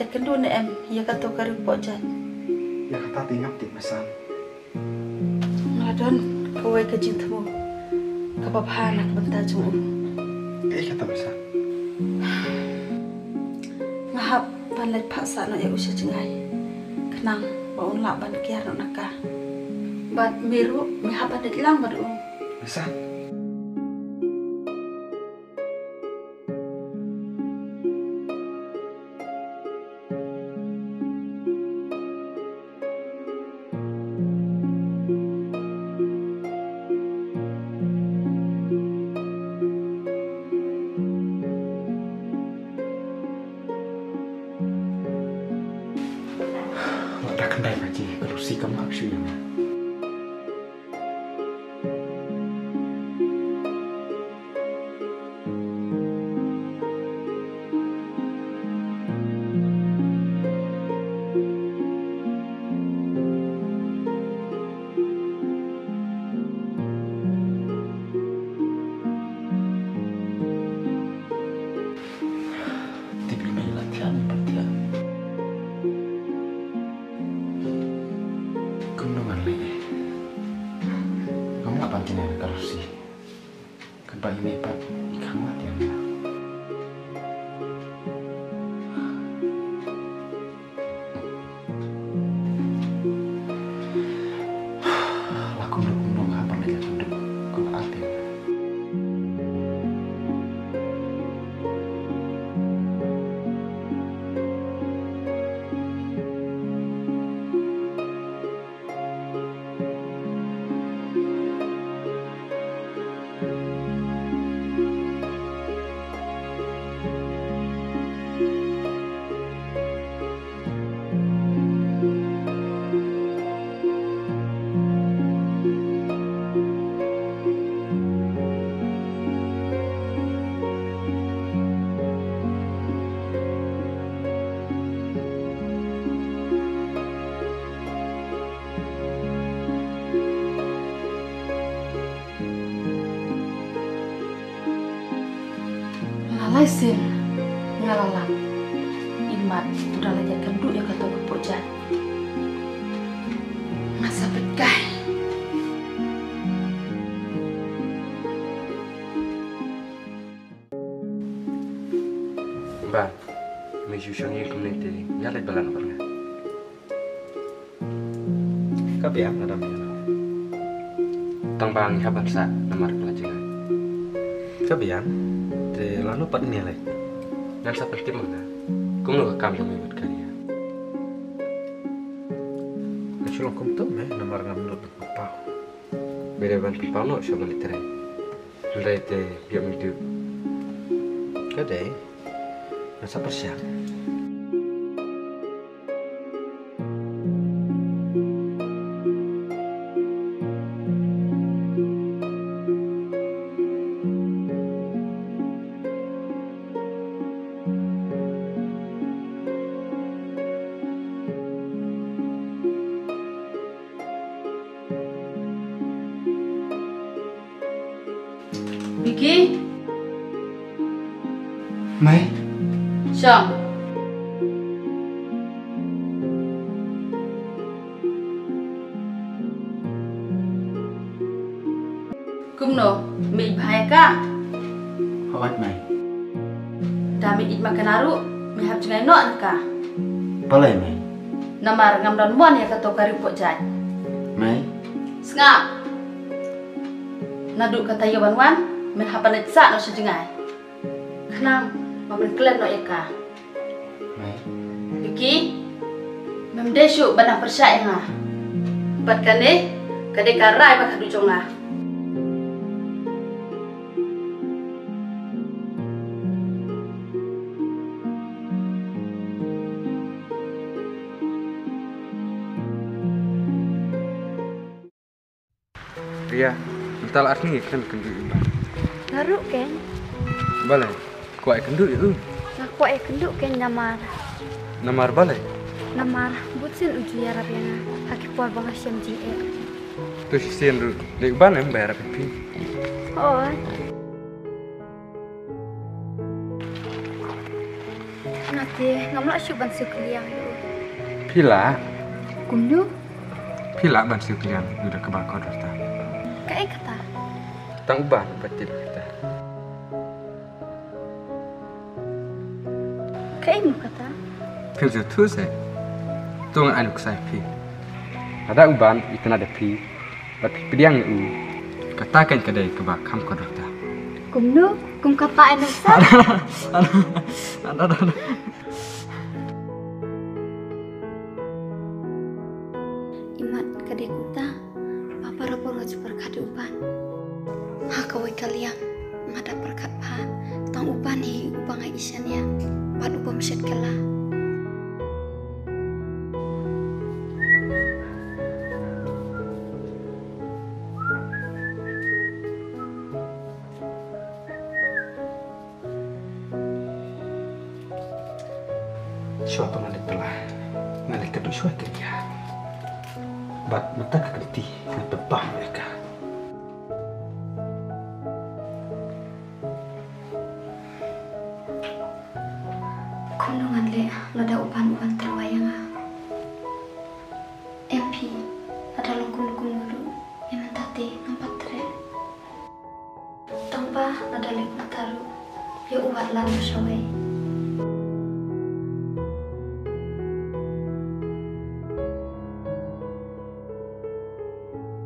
aja kendu ne em ya kata kari pojan. Ya kata tingap di pesan. Ngadon kowe ke cintamu. Kebapahan aku bentar jung. Kata pesan. Ngahap panlet paksa no ya usah cengai. Kenang baun lak ban kiar no nakah. Bat miru ngahap ada hilang badu. Pesan. Đã cần đây phải chỉ có si cấm học sự mà. Tiba mai latihan partia. Kundungan lagi. Kamu nak pantin ya kalau sih. Kembali mepat ikan mati ya. Laku kundung apa aja kundung kalau hati. Lalai sin ngalalam. Imat udah lagi kendu ya kata kepojan. Masa bekai. Ba, me jusang ye community ya le balan barna. Kabiam ada mana? Tang bang ya baksa namar pelajaran. Kabiam. De lalu pat ini lagi. Dan seperti mana? Kung no kam yo mebut kariya. Kecil kum tu meh namar ngam lu apa? Bere ban pipano siya balitere. Lete biar hidup. Kadai. Masa persiap. Vicky, Mai. Syam. Kumno, mi bahaya ka? Hawat mai. Dami it makan aru, mi hab cengai no ka? Palai mai. Namar ngam dan muan ya kata kari pojan. Mai. Sengap. Nadu kata yo wan men hapan sa no sejengai. Kenang, mamen klen no eka. Mai. Vicky, mem desu banang percaya nga. Bat kane, kade karai ba kadu jonga. Ria, ental asni kan kendu iba. Garuk kan? Balai, kuai kendu itu. Aku kenduk kan namar. Namar balai. Namar butsin uji ya rabiana. Aki puar bangga siam ji. Tu sisian ru, dek ban em bayar pipi. Oh. Nak dia ngamla syuk ban syuk liang lu. Pila, Kumnu pila ban siu kalian udah kebakar dorta. kae kata. Tang ban betul kita. Kae mu kata. Pil jo tu se. Tong anuk sai pi. Ada uban itna ada pi. Bat pi pidiang u. Katakan kedai kebak kam ko dorta. Kumnu kum kata anu sa. Ada. Imat kade kuta papa rapor berkat upan. Ha kawai kaliang ngada berkat pa tang upan hi upang ai isan ya. Pat upam set kala. Suatu ngalit telah ngalit kedua suai kerja. Bat mata kekerti ngetebah mereka. Kunungan le lada upan terwayang ah. MP ada lungkung dulu yang mentate nampak tere. Tanpa ada lek mataru ya ubat lalu sawai.